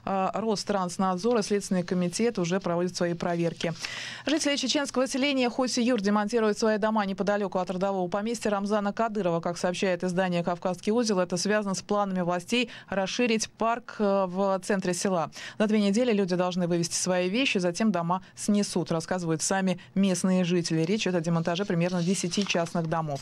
Ространснадзор и Следственный комитет уже проводят свои проверки. Жители чеченского селения Хоси-Юр демонтируют свои дома неподалеку от родового поместья Рамзана Кадырова. Как сообщает издание «Кавказский узел», это связано с планами властей расширить парк в центре села. За 2 недели люди должны вывести свои вещи, затем дома снесут, рассказывают сами местные жители. Речь идет о демонтаже примерно 10 частных домов.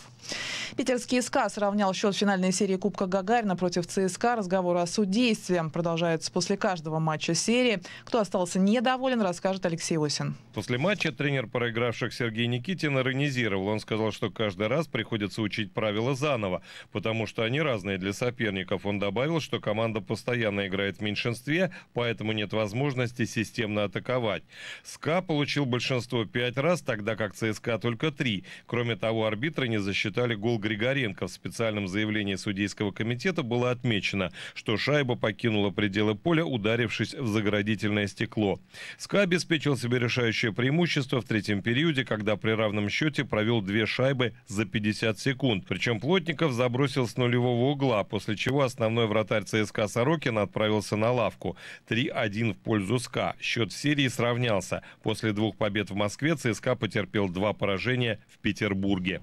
Питерский СКА сравнял счет финальной серии Кубка Гагарина против ЦСКА. Разговоры о судействе продолжаются после каждого матча серии. Кто остался недоволен, расскажет Алексей Осин. После матча тренер проигравших Сергей Никитин иронизировал. Он сказал, что каждый раз приходится учить правила заново, потому что они разные для соперников. Он добавил, что команда постоянно играет в меньшинстве, поэтому нет возможности системно атаковать. СКА получил большинство 5 раз, тогда как ЦСКА только 3. Кроме того, арбитры не засчитали гол Григоренко. В специальном заявлении судейского комитета было отмечено, что шайба покинула пределы поля, ударившись в заградительное стекло. СКА обеспечил себе решающее преимущество в третьем периоде, когда при равном счете провел 2 шайбы за 50 секунд. Причем Плотников забросил с нулевого угла, после чего основной вратарь ЦСКА Сорокин отправился на лавку. 3-1 в пользу СКА. Счет в серии сравнялся. После 2 побед в Москве ЦСКА потерпел 2 поражения в Петербурге.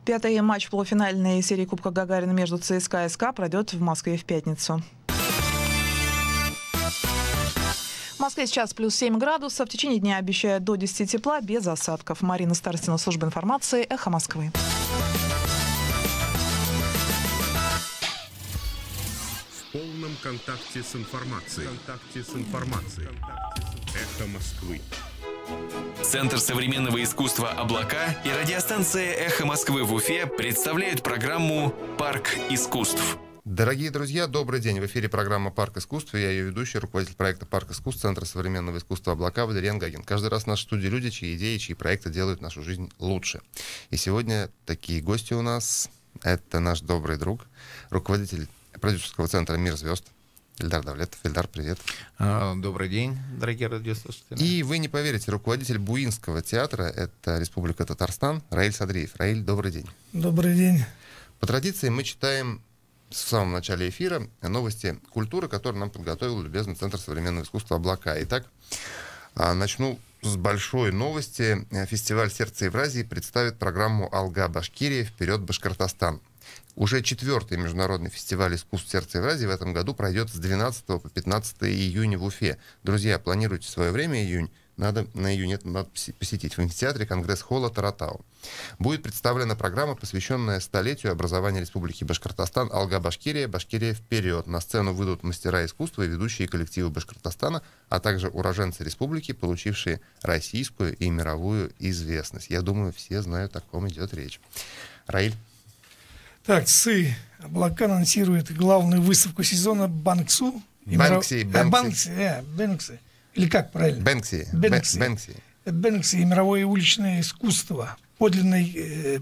5-й матч полуфинальной серии Кубка Гагарина между ЦСКА и СКА пройдет в Москве в пятницу. В Москве сейчас плюс 7 градусов. В течение дня обещают до 10 тепла без осадков. Марина Старостина, служба информации, Эхо Москвы. В полном контакте с информацией. Эхо Москвы. Центр современного искусства «Облака» и радиостанция «Эхо Москвы» в Уфе представляют программу «Парк искусств». Дорогие друзья, добрый день. В эфире программа «Парк искусств». Я ее ведущий, руководитель проекта «Парк искусств» Центра современного искусства «Облака» Валериан Гагин. Каждый раз в нашей студии люди, чьи идеи, чьи проекты делают нашу жизнь лучше. И сегодня такие гости у нас. Это наш добрый друг, руководитель продюсерского центра «Мир звезд» Ильдар Давлетов. Ильдар, привет. Добрый день, дорогие радиослушатели. И вы не поверите, руководитель Буинского театра, это Республика Татарстан, Раиль Садриев. Раиль, добрый день. Добрый день. По традиции мы читаем в самом начале эфира новости культуры, которые нам подготовил любезный Центр современного искусства «Облака». Итак, начну с большой новости. Фестиваль «Сердце Евразии» представит программу «Алга-Башкирия. Вперед, Башкортостан». Уже 4-й международный фестиваль искусств «Сердце Евразии» в этом году пройдет с 12 по 15 июня в Уфе. Друзья, планируйте свое время, июнь. На июнь это надо посетить в амфитеатре Конгресс-холла Таратау. Будет представлена программа, посвященная столетию образования Республики Башкортостан «Алга-Башкирия. Башкирия вперед». На сцену выйдут мастера искусства и ведущие коллективы Башкортостана, а также уроженцы республики, получившие российскую и мировую известность. Я думаю, все знают, о ком идет речь. Раиль. Так, ЦИ «Облака» анонсирует главную выставку сезона «Банксу». Бэнкси. Бэнкси. Или как правильно? Бэнкси. Бэнкси и мировое уличное искусство. Подлинники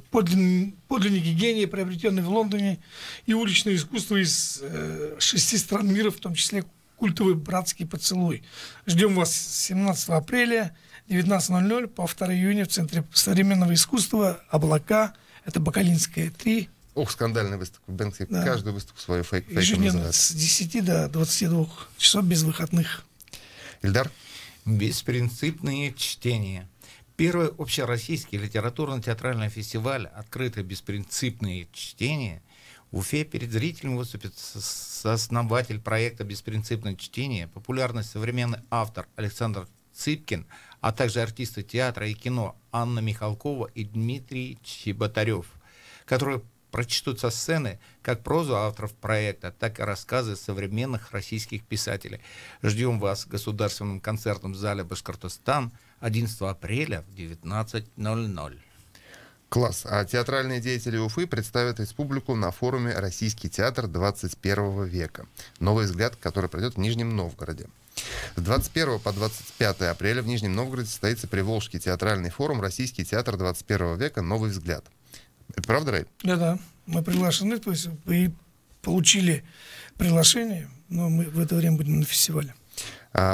гения, приобретенные в Лондоне, и уличное искусство из 6 стран мира, в том числе культовый братский поцелуй. Ждем вас 17 апреля, 19:00 по 2 июня в Центре современного искусства «Облака». Это Бакалинская, 3. Ох, скандальная выставка. Бэнкси Да. Каждую выставку свою фейком Ежедневно называет. с 10 до 22 часов без выходных. Ильдар? Беспринципные чтения. Первый общероссийский литературно-театральный фестиваль «Открытые беспринципные чтения» в Уфе перед зрителем выступит сооснователь проекта «Беспринципное чтение», популярный современный автор Александр Цыпкин, а также артисты театра и кино Анна Михалкова и Дмитрий Чеботарев, которые прочтут со сцены как прозу авторов проекта, так и рассказы современных российских писателей. Ждем вас в Государственном концертном зале «Башкортостан» 11 апреля в 19:00. Класс. А театральные деятели Уфы представят республику на форуме «Российский театр 21 века». Новый взгляд, который пройдет в Нижнем Новгороде. С 21 по 25 апреля в Нижнем Новгороде состоится Приволжский театральный форум «Российский театр 21 века. Новый взгляд». Это правда, Рай? Да, мы приглашены, то есть вы получили приглашение, но мы в это время будем на фестивале.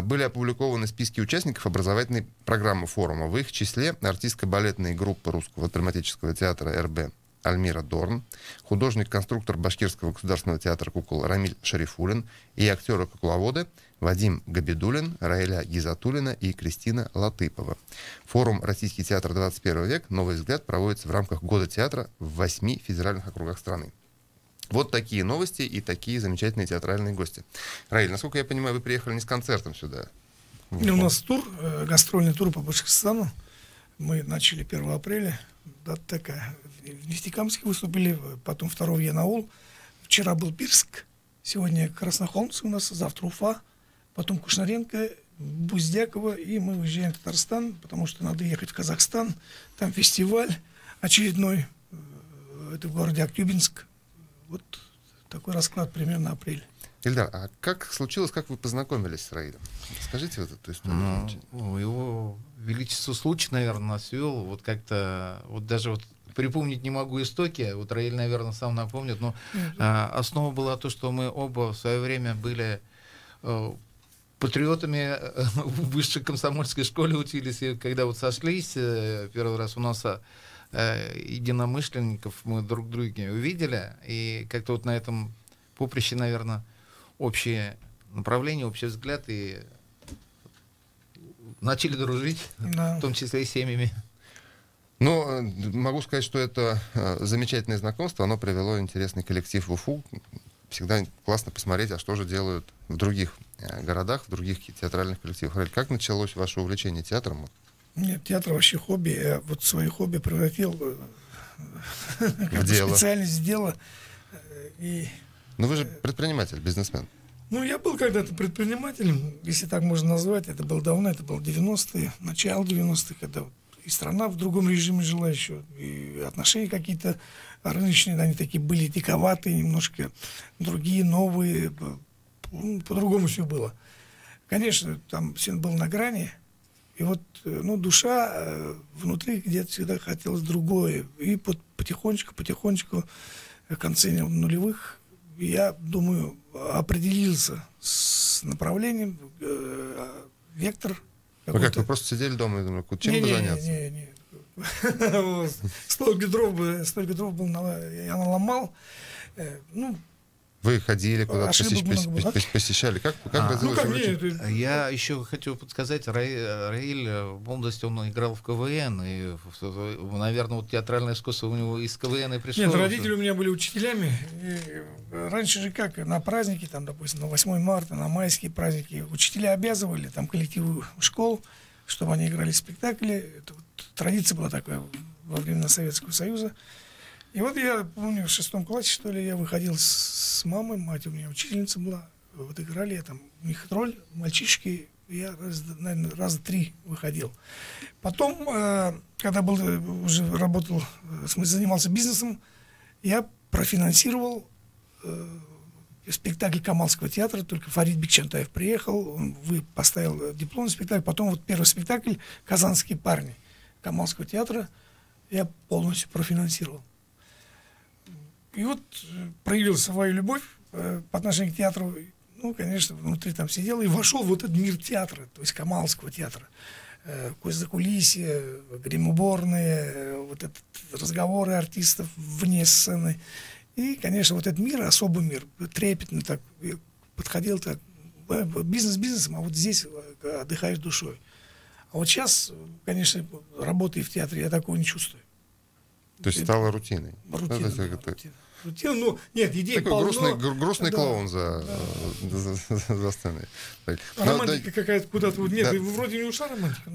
Были опубликованы списки участников образовательной программы форума. В их числе артистка балетной группы Русского драматического театра РБ Альмира Дорн, художник-конструктор Башкирского государственного театра кукол Рамиль Шарифуллин и актеры-кукловоды Вадим Габидуллин, Раиля Гизатуллина и Кристина Латыпова. Форум «Российский театр 21 век. Новый взгляд» проводится в рамках Года театра в 8 федеральных округах страны. Вот такие новости и такие замечательные театральные гости. Раиль, насколько я понимаю, вы приехали не с концертом сюда. У нас тур, гастрольный тур по Башкортостану. Мы начали 1 апреля. Дата такая. В Нефтекамске выступили, потом 2 Янаул. Вчера был Бирск, сегодня Краснохолмск у нас, завтра Уфа, потом Кушнаренко, Буздякова, и мы уезжаем в Татарстан, потому что надо ехать в Казахстан. Там фестиваль очередной, это в городе Актюбинск. Вот такой расклад примерно апрель. Ильдар, а как случилось, как вы познакомились с Раилем? Скажите вот эту историю. Его величество случай, наверное, нас вел. Вот как-то, вот даже вот припомнить не могу истоки. Вот Раиль, наверное, сам напомнит. Но основа была то, что мы оба в свое время были патриотами в высшей комсомольской школе учились. И когда вот сошлись первый раз у нас единомышленников, мы друг друга увидели. И как-то вот на этом поприще, наверное, общее направление, общий взгляд, и начали дружить, в том числе и семьями. Ну, могу сказать, что это замечательное знакомство, оно привело интересный коллектив в Уфу. Всегда классно посмотреть, а что же делают в других городах, в других театральных коллективах. Как началось ваше увлечение театром? Нет, театр вообще хобби. Я вот свои хобби превратил в дело. Специальность в дело. Ну, вы же предприниматель, бизнесмен. Ну, я был когда-то предпринимателем, если так можно назвать. Это было давно, это было 90-е, начало 90-х, когда и страна в другом режиме жила еще, и отношения какие-то рыночные, они такие были диковатые, немножко другие, новые, по-другому все было. Конечно, там все было на грани, и вот, ну, душа внутри где-то всегда хотелось другое. И потихонечку, в конце нулевых, я думаю, определился с направлением, вектор. Вы как, вы просто сидели дома и думали, чем бы заняться? Не. Столько дров был, я наломал. Ну, вы ходили куда-то, посещали? Как развилось? Я еще хочу подсказать, Раиль в молодости он играл в КВН, и, наверное, вот театральное искусство у него из КВН и пришло. Нет, родители у меня были учителями. И раньше же как, на праздники, там, допустим, на 8 марта, на майские праздники, учителя обязывали там коллективы школ, чтобы они играли в спектакли. Это вот традиция была такая во времена Советского Союза. И вот я помню, в 6 классе, что ли, я выходил с мамой, мать у меня учительница была, вот играли, я там, у них роль, мальчишки, я, наверное, раза 3 выходил. Потом, когда уже работал, в смысле, занимался бизнесом, я профинансировал спектакль Камалского театра, только Фарид Бекчантаев приехал, он поставил дипломный спектакль, потом вот первый спектакль «Казанские парни» Камалского театра я полностью профинансировал. И вот проявил свою любовь по отношению к театру. Ну, конечно, внутри там сидел и вошел в вот этот мир театра, то есть Камалского театра. Закулисье, гримуборные, вот этот разговоры артистов вне сцены. И, конечно, вот этот мир, особый мир, трепетный так, подходил так, бизнес бизнесом, а вот здесь отдыхаешь душой. А вот сейчас, конечно, работая в театре, я такого не чувствую. То есть стало рутиной. Рутина, ну, нет, идей такой полно. грустный клоун за сценой. Романтика какая-то куда-то. Нет, вроде не ушла романтика.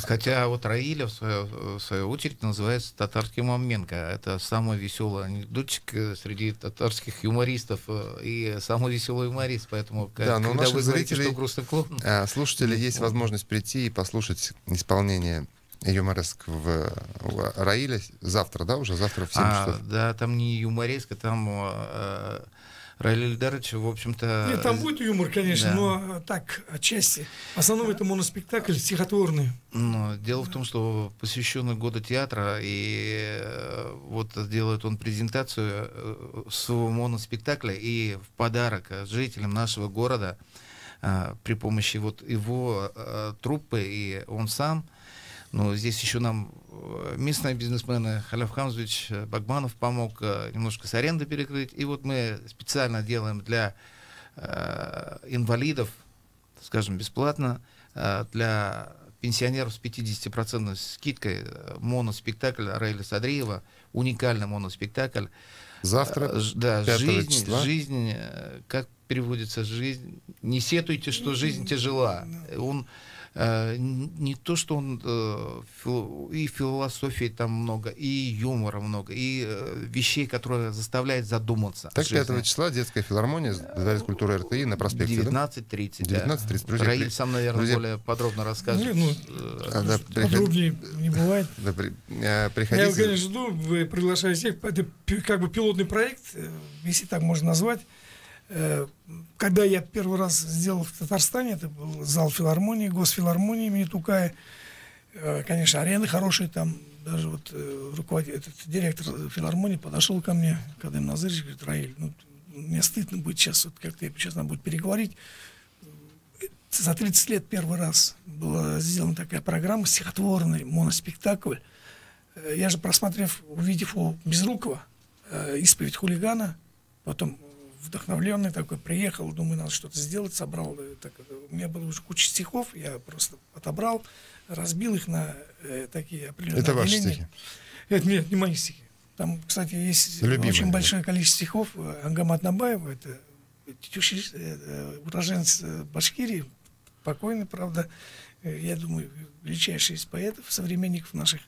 Хотя вот Раиля, в свою очередь, называется татарский Маменко. Это самый веселый анекдотчик среди татарских юмористов и самый веселый юморист. Поэтому, да, но когда у наших зрителей, слушателей есть вот возможность прийти и послушать исполнение юмореск в Раиле завтра, да, уже завтра в 7 часов? Да, там не юмореска, там Раиль Ильдарович, в общем-то... Нет, там будет юмор, конечно, да. Но так, отчасти. В основном это моноспектакль стихотворный. Дело в том, что посвященный Году театра, и вот делает он презентацию своего моноспектакля, и в подарок жителям нашего города, при помощи вот его труппы, и он сам Но здесь еще нам местные бизнесмены Халяв Хамзович Багманов помог немножко с аренды перекрыть. И вот мы специально делаем для инвалидов, скажем, бесплатно, для пенсионеров с 50% скидкой моноспектакль Раиля Садриева, уникальный моноспектакль. Завтра, да, 5 жизнь, числа. Жизнь, как переводится жизнь, не сетуйте, что жизнь тяжела. Он не то, что он и философии там много, и юмора много, и вещей, которые заставляют задуматься. Так, 5 числа детская филармония, Дворец культуры РТИ на проспекте. 19:30. 19:30. Друзья, Раиль сам, наверное, друзья, более подробно расскажет. Подробнее не бывает. Приходите. Я, конечно, жду, вы приглашаете всех. Это как бы пилотный проект, если так можно назвать. Когда я первый раз сделал в Татарстане, это был зал филармонии, госфилармонии имени Тукая. Конечно, арены хорошие там. Даже вот этот директор филармонии подошел ко мне, когда им Назарович говорит: Раиль, ну, мне стыдно будет сейчас, вот как-то сейчас нам будет переговорить. За 30 лет первый раз была сделана такая программа, стихотворный моноспектакль. Я же, просмотрев, увидев у Безрукова «Исповедь хулигана», потом вдохновленный такой, приехал, думаю, надо что-то сделать, собрал. Так, у меня было уже куча стихов, я просто отобрал, разбил их на такие определенные Это ваши отделения. стихи? Это нет, не мои стихи. Там, кстати, есть Любимые, очень да. большое количество стихов. Ангамат Набаева, это уроженец Башкирии, покойный, правда, я думаю, величайший из поэтов, современников наших.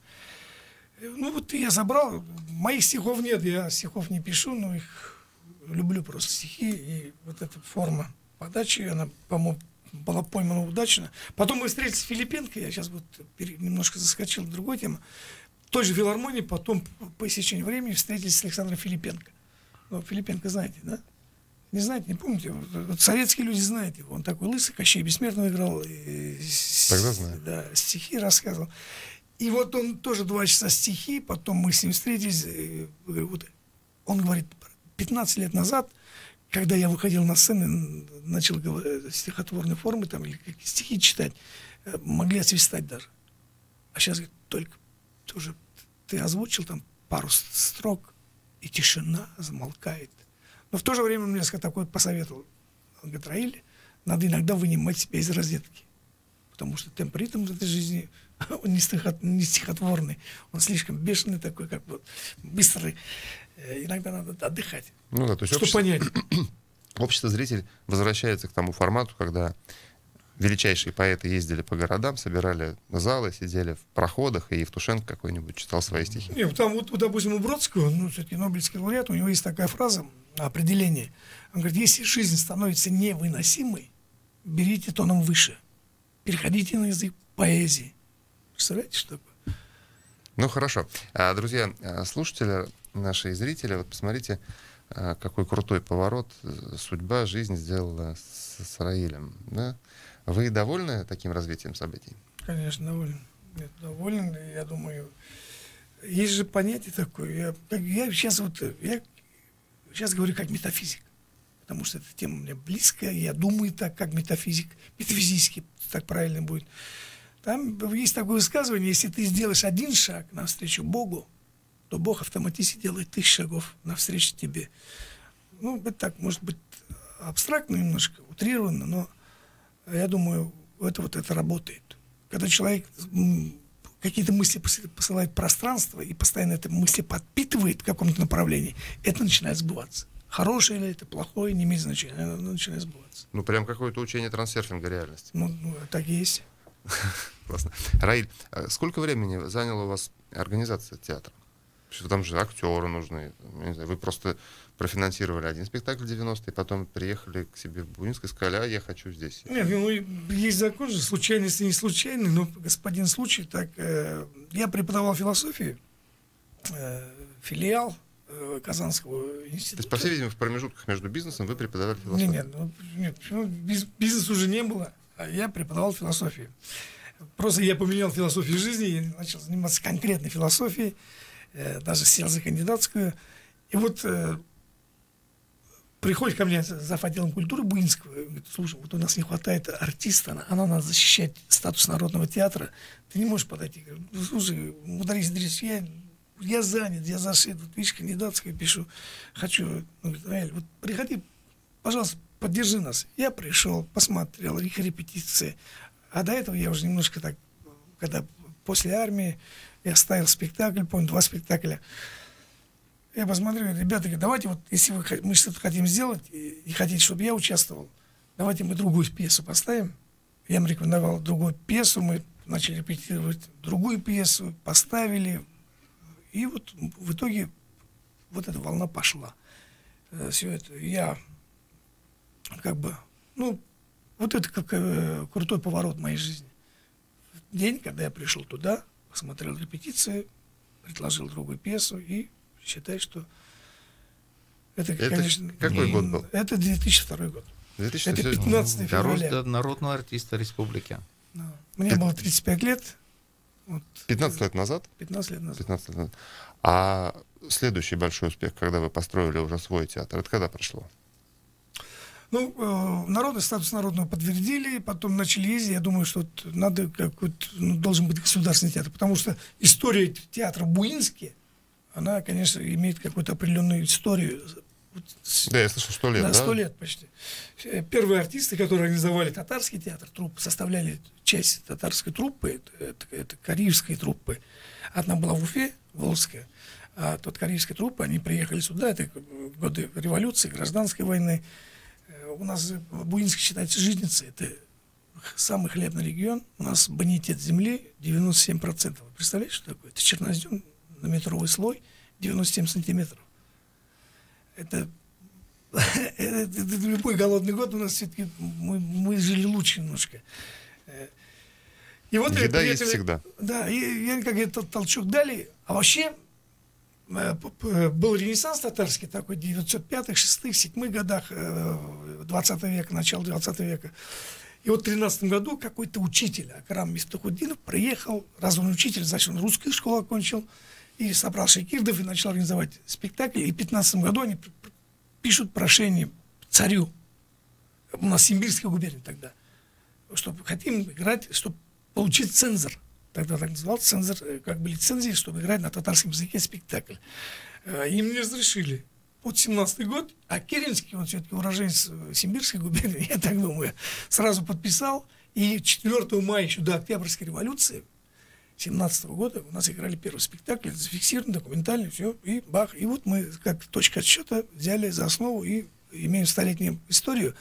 Ну вот я забрал, моих стихов нет, я стихов не пишу, но их люблю просто стихи, и вот эта форма подачи, она, по-моему, была поймана удачно. Потом мы встретились с Филипенко, я сейчас вот немножко заскочил в другую тему. В той же филармонии потом, по истечению времени, встретились с Александром Филипенко. Ну, Филипенко знаете, да? Не знаете, не помните? Вот советские люди знают его. Он такой лысый, Кощей Бессмертного играл. Тогда знаю. Да, стихи рассказывал. И вот он тоже 2 часа стихи, потом мы с ним встретились. Вот он говорит: 15 лет назад, когда я выходил на сцену, начал стихотворной формы там, или какие стихи читать, могли освистать даже. А сейчас, говорит, только тоже ты озвучил там пару строк, и тишина замолкает. Но в то же время он мне такой посоветовал. Он говорит: Раиль, надо иногда вынимать себя из розетки. Потому что темп-ритм в этой жизни, он не стихотворный. Он слишком бешеный такой, как вот быстрый. Иногда надо отдыхать. Ну да, то есть что понять. Общество «Зритель» возвращается к тому формату, когда величайшие поэты ездили по городам, собирали залы, сидели в проходах, и Евтушенко какой-нибудь читал свои стихи. Нет, там вот, допустим, у Бродского, ну, все-таки Нобелевский лауреат, у него есть такая фраза, определение. Он говорит: если жизнь становится невыносимой, берите тоном выше. Переходите на язык поэзии. Представляете, что такое? Ну, хорошо. Друзья, слушатели, наши зрители, вот посмотрите, какой крутой поворот судьба, жизнь сделала с Раилем. Да? Вы довольны таким развитием событий? Конечно, доволен. Нет, доволен. Я думаю, есть же понятие такое. Я сейчас говорю как метафизик, потому что эта тема мне близкая. Я думаю так, как метафизик. Метафизически так правильно будет. Там есть такое высказывание: если ты сделаешь 1 шаг навстречу Богу, то Бог автоматически делает 1000 шагов навстречу тебе. Ну, это так, может быть, абстрактно немножко, утрированно, но я думаю, это работает. Когда человек какие-то мысли посылает в пространство и постоянно эти мысли подпитывает в каком-то направлении, это начинает сбываться. Хорошее или это плохое, не имеет значения, оно начинает сбываться. Ну, прям какое-то учение трансерфинга реальности. Ну так и есть. Классно. Раиль, сколько времени заняла у вас организация театра? Что там же актеры нужны. Не знаю, вы просто профинансировали 1 спектакль 90-й, потом приехали к себе в Буинск и сказали: а я хочу здесь. Нет, ну, есть закон же, случайности не случайны, но господин случай, так, я преподавал философию, филиал Казанского института. То есть, по всей видимости, в промежутках между бизнесом вы преподавали философию? Нет, бизнеса уже не было, а я преподавал философию. Просто я поменял философию жизни и начал заниматься конкретной философией, даже сел за кандидатскую. И вот приходит ко мне зав. Отделом культуры Буинского, говорит: слушай, вот у нас не хватает артиста, она надо защищать статус народного театра, ты не можешь подойти. Я говорю: ну, слушай, Мударис Идрис, я занят, я зашит, вот видишь, кандидатскую пишу, хочу. Он говорит: Раиль, вот приходи, пожалуйста, поддержи нас. Я пришел, посмотрел их репетиции, а до этого я уже немножко так, когда после армии я ставил спектакль, помню, 2 спектакля. Я посмотрю, ребята, давайте вот, если мы что-то хотим сделать и хотите, чтобы я участвовал, давайте мы другую пьесу поставим. Я им рекомендовал другую пьесу, мы начали репетировать другую пьесу, поставили, и вот в итоге вот эта волна пошла. Все это, я как бы, ну, вот это как крутой поворот в моей жизни. В день, когда я пришел туда, посмотрел репетиции, предложил другую пьесу и считаю, что это конечно... Какой год был? Это 2002 год. 2002. Это 15 февраля. Рост народного артиста республики. Да. Мне было 35 лет. Вот, 15 лет назад? 15 лет назад. 15 лет назад. А следующий большой успех, когда вы построили уже свой театр, это когда пришло? Ну, народный статус народного подтвердили, потом начали ездить. Я думаю, что вот надо какой-то, ну, должен быть государственный театр, потому что история театра Буинский, она, конечно, имеет какую-то определенную историю. Да, я слышал, 100 лет, да? 100 лет почти. Первые артисты, которые организовали татарский театр, труппы, составляли часть татарской труппы, это карибской труппы. Одна была в Уфе, Волжская, а тот карибской труппы, они приехали сюда, это годы революции, гражданской войны. У нас Буинск считается житницей, это самый хлебный регион. У нас бонитет земли 97%. Вы представляете, что такое? Это чернозем на метровый слой 97 сантиметров. Это любой голодный год у нас все-таки мы жили лучше немножко. И вот еда есть всегда. Да, и как этот толчок дали. А вообще был ренессанс татарский такой в 905-х, 6-х, 7-х годах 20 века, начало 20 века. И вот в 13 году какой-то учитель, Акрам Мифтахуддинов, приехал, раз он учитель, значит, он русскую школу окончил, и собрал шейкирдов и начал организовать спектакли. И в 15 году они пишут прошение царю. У нас Симбирская губерния тогда. Чтобы хотим играть, чтобы получить цензор. Тогда так назывался цензор, как бы лицензии, чтобы играть на татарском языке спектакль. Им не разрешили. Вот 17-й год, а Керенский, он все-таки уроженец Симбирской губернии, я так думаю, сразу подписал. И 4 мая, еще до Октябрьской революции 17 года у нас играли первый спектакль, зафиксирован, документальный, все, и бах. И вот мы, как точка отсчета, взяли за основу и имеем 100-летнюю историю.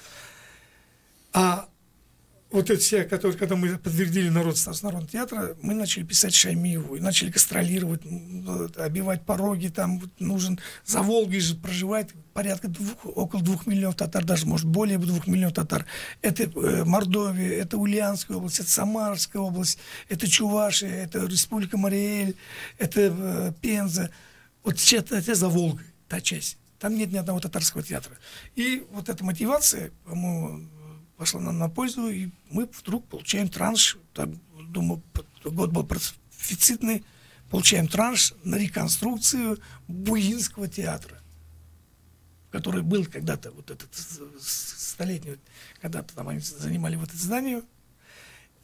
А вот эти все, которые, когда мы подтвердили статус народного театра, мы начали писать Шаймиеву, и начали гастролировать, обивать пороги, там вот нужен, за Волгой же проживает порядка около 2 миллионов татар, даже может более 2 миллионов татар. Это Мордовия, это Ульяновская область, это Самарская область, это Чувашия, это Республика Мариэль, это Пенза. Вот это за Волгой, та часть. Там нет ни одного татарского театра. И вот эта мотивация, по-моему, пошла нам на пользу, и мы вдруг получаем транш, там, думаю, год был профицитный, получаем транш на реконструкцию Буинского театра, который был когда-то, вот этот столетний, когда-то там они занимали вот это здание,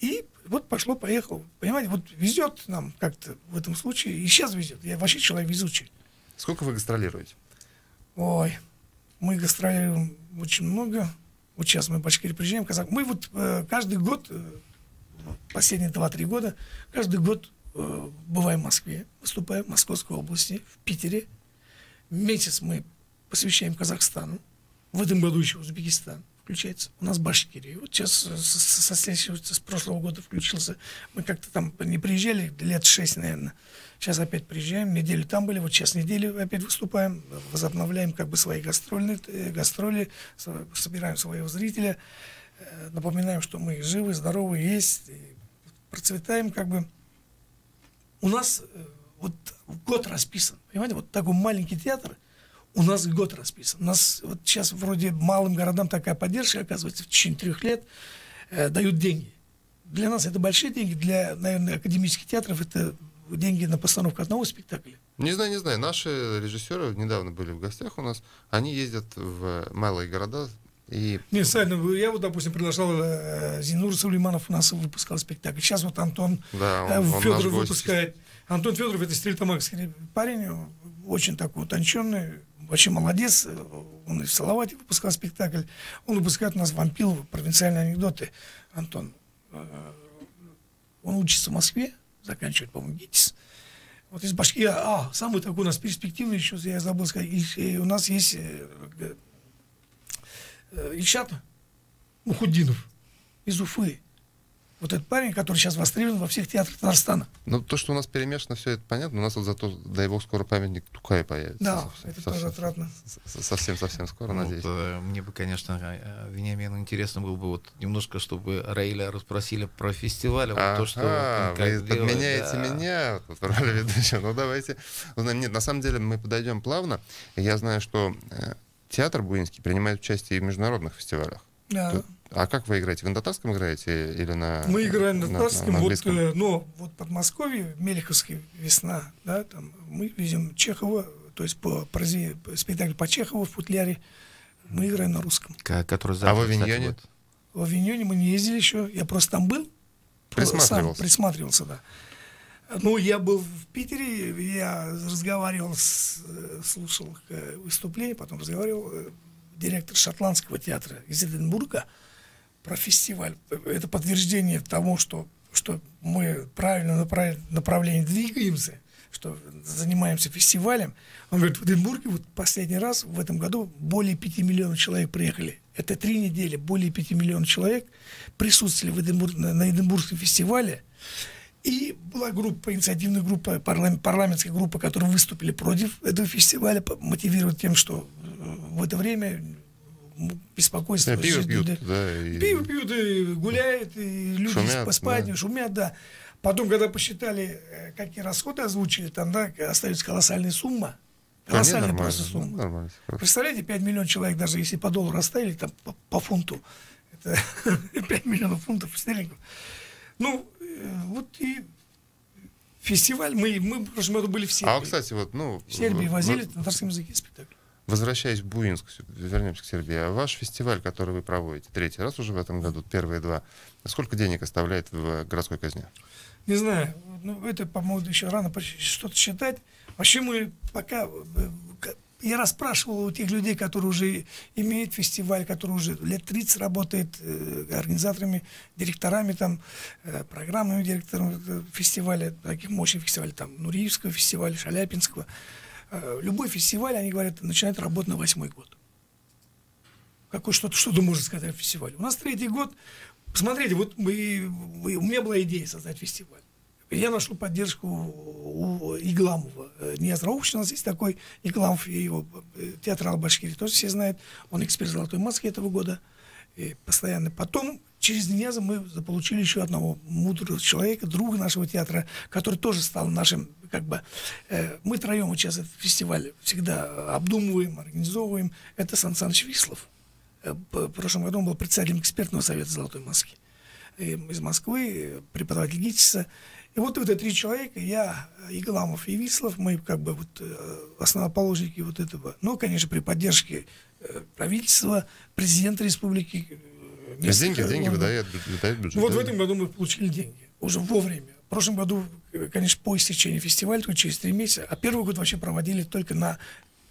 и вот пошло-поехало. Понимаете, вот везет нам как-то в этом случае, и сейчас везет. Я вообще человек везучий. Сколько вы гастролируете? Ой, мы гастролируем очень много. Вот сейчас мы в Башкирию приезжаем, мы вот каждый год, последние 2-3 года, каждый год бываем в Москве, выступаем в Московской области, в Питере. Месяц мы посвящаем Казахстану. В этом году еще Узбекистан включается. У нас Башкирия. Вот сейчас с прошлого года включился. Мы как-то там не приезжали, лет 6, наверное. Сейчас опять приезжаем, неделю там были, вот сейчас неделю опять выступаем, возобновляем как бы свои гастроли, собираем своего зрителя, напоминаем, что мы живы, здоровы, есть, процветаем как бы. У нас вот год расписан, понимаете, вот такой маленький театр, у нас год расписан. У нас вот сейчас вроде малым городам такая поддержка, оказывается, в течение 3 лет дают деньги. Для нас это большие деньги, для, наверное, академических театров это деньги на постановку одного спектакля? Не знаю. Наши режиссеры недавно были в гостях у нас. Они ездят в малые города. И... Не, Сально, я вот, допустим, приглашал Зинур Сулейманов, у нас выпускал спектакль. Сейчас вот Антон Федоров выпускает. Антон Федоров — это стрельтомакский парень, очень такой утонченный, очень молодец. Он и в Салавате выпускал спектакль. Он выпускает у нас «Вампил», провинциальные анекдоты. Антон. Он учится в Москве, заканчивает, по-моему, ГИТИС. Вот из Башкирии. Самый такой у нас перспективный еще, я забыл сказать. И у нас есть Ильшат Мухуддинов из Уфы. Вот этот парень, который сейчас востребован во всех театрах Татарстана. Ну, то, что у нас перемешано, все это понятно. У нас вот зато, дай бог, скоро памятник Тукая появится. Да, это тоже отрадно. Совсем скоро, надеюсь. Мне бы, конечно, Вениамину интересно было бы вот немножко, чтобы Раиля расспросили про фестиваль. То, что вы подменяете меня в роли ведущего. Ну, давайте. Нет, на самом деле мы подойдем плавно. Я знаю, что театр Буинский принимает участие и в международных фестивалях. Да. А как вы играете? Вы на татарском играете или на... Мы играем на татарском. английском? Вот Подмосковье, Мелеховская весна, да, там мы везем Чехова, то есть спектакль по Чехову в футляре мы играем на русском. Который в Авиньоне? В Авиньоне мы не ездили еще, я просто там был. Присматривался, да. Ну, я был в Питере, я разговаривал, слушал выступление, потом разговаривал директор шотландского театра из Эдинбурга про фестиваль. Это подтверждение тому, что мы правильно направлении двигаемся, что занимаемся фестивалем. Он говорит, в Эдинбурге вот последний раз в этом году более 5 миллионов человек приехали. Это 3 недели, более 5 миллионов человек присутствовали на Эдинбургском фестивале. И была группа, инициативная группа, парламентская группа, которые выступили против этого фестиваля, мотивируют тем, что в это время беспокойство. Пиво пьют, Пиво пьют, и гуляют, и люди поспать, шумят, да. Потом, когда посчитали, какие расходы озвучили, там, да, остается колоссальная сумма. Колоссальная просто сумма. Нормально. Представляете, 5 миллионов человек, даже если по доллару оставили, там, по фунту, это 5 миллионов фунтов стерлингов. Ну, вот и фестиваль, мы в прошлом году были в Сербии. Кстати, вот, в Сербии возили на татарском языке спектакль. Возвращаясь в Буинск, вернемся к Сербии. А ваш фестиваль, который вы проводите, 3-й раз уже в этом году, первые 2, сколько денег оставляет в городской казне? Не знаю. Это, по-моему, еще рано что-то считать. Вообще мы пока... Я расспрашивал у тех людей, которые уже имеют фестиваль, которые уже лет 30 работают организаторами, директорами, там, программными директорами фестиваля, таких мощных фестивалей, там, Нуриевского фестиваля, Шаляпинского. Любой фестиваль, они говорят, начинает работать на 8-й год. Что ты можешь сказать о фестивале? У нас 3-й год. Посмотрите, вот у меня была идея создать фестиваль. Я нашел поддержку у Игламова. Нияз Рауфович, у нас есть такой Игламов, и его театрал Башкирии тоже все знают. Он эксперт «Золотой маски» этого года. И постоянно. Потом, через Нияза мы заполучили еще одного мудрого человека, друга нашего театра, который тоже стал нашим, мы 3 участвуем в фестивале, всегда обдумываем, организовываем. Это Сан Саныч Вислов. В прошлом году он был председателем экспертного совета «Золотой маски» из Москвы, преподаватель ГИТИСа. И вот это 3 человека, я, Игламов и Вислов, мы основоположники вот этого. Ну, конечно, при поддержке правительства, президента республики. Деньги выдает бюджет. Вот в этом году мы получили деньги, уже вовремя. В прошлом году, конечно, по истечении фестиваля, только через 3 месяца, а первый год вообще проводили только на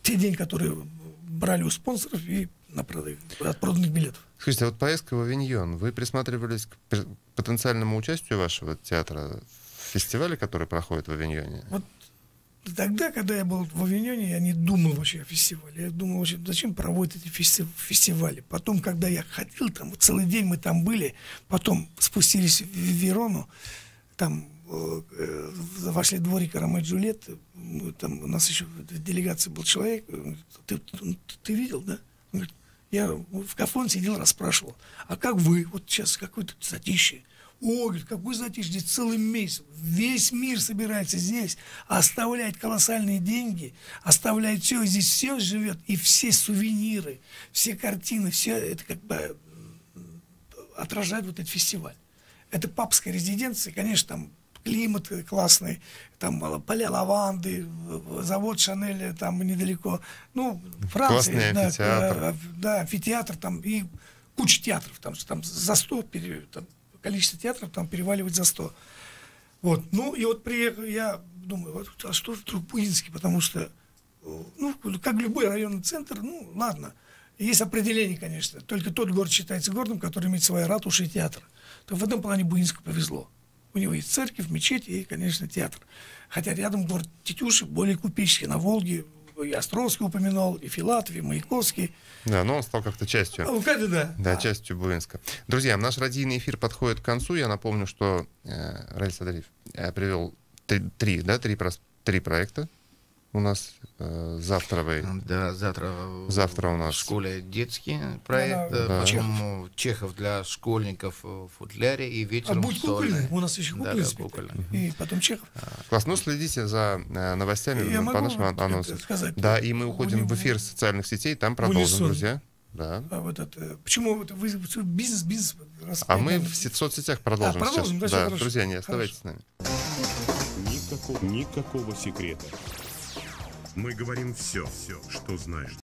те деньги, которые брали у спонсоров и от проданных билетов. Скажите, а вот поездка в Авиньон, вы присматривались к потенциальному участию вашего театра в фестивале, который проходит в Авиньоне? Вот тогда, когда я был в Авиньоне, я не думал вообще о фестивале. Я думал вообще, зачем проводят эти фестивали. Потом, когда я ходил, там вот целый день мы там были, потом спустились в Верону, там вошли в дворик Ромео и Джульетты, там у нас еще в делегации был человек, ты видел, да? Он говорит, я в кафе сидел, расспрашивал, а как вы, вот сейчас какое-то затишье? О, говорит, какой затишье, здесь целый месяц, весь мир собирается здесь, оставляет колоссальные деньги, оставляет все, здесь все живет, и все сувениры, все картины, все это отражает вот этот фестиваль. Это папская резиденция, конечно, там климат классный, там поля лаванды, завод Шанель там недалеко. Ну, Франция. Классный амфитеатр. Да, амфитеатр там и куча театров. Там за 100, там, количество театров там переваливает за 100. Вот. Ну, и вот приехал, я думаю, вот, а что же вдруг Буинский, потому что, ну, как любой районный центр, ну, ладно, есть определение, конечно, только тот город считается городом, который имеет свои ратуши и театр. То в этом плане Буинску повезло. У него есть церковь, мечеть и, конечно, театр. Хотя рядом город Тетюши, более купеческий, на Волге, и Островский упоминал, и Филатов, и Маяковский. Да, но он стал как-то частью. Да, частью Буинска. Друзья, наш радийный эфир подходит к концу. Я напомню, что Раиль Садариев привел три проекта. У нас завтра у нас в школе детский проект, потом Чехов для школьников в футляре и вечером будет кукольный, у нас еще кукольный спектакль, и потом Чехов. Класс, ну следите за новостями по нашему анонсу. Да, и мы уходим в эфир социальных сетей, там продолжим, друзья. Да. Почему вы бизнес? А мы в соцсетях продолжим сейчас. Да, друзья, не оставайтесь с нами. Никакого секрета. Мы говорим все, что знаешь.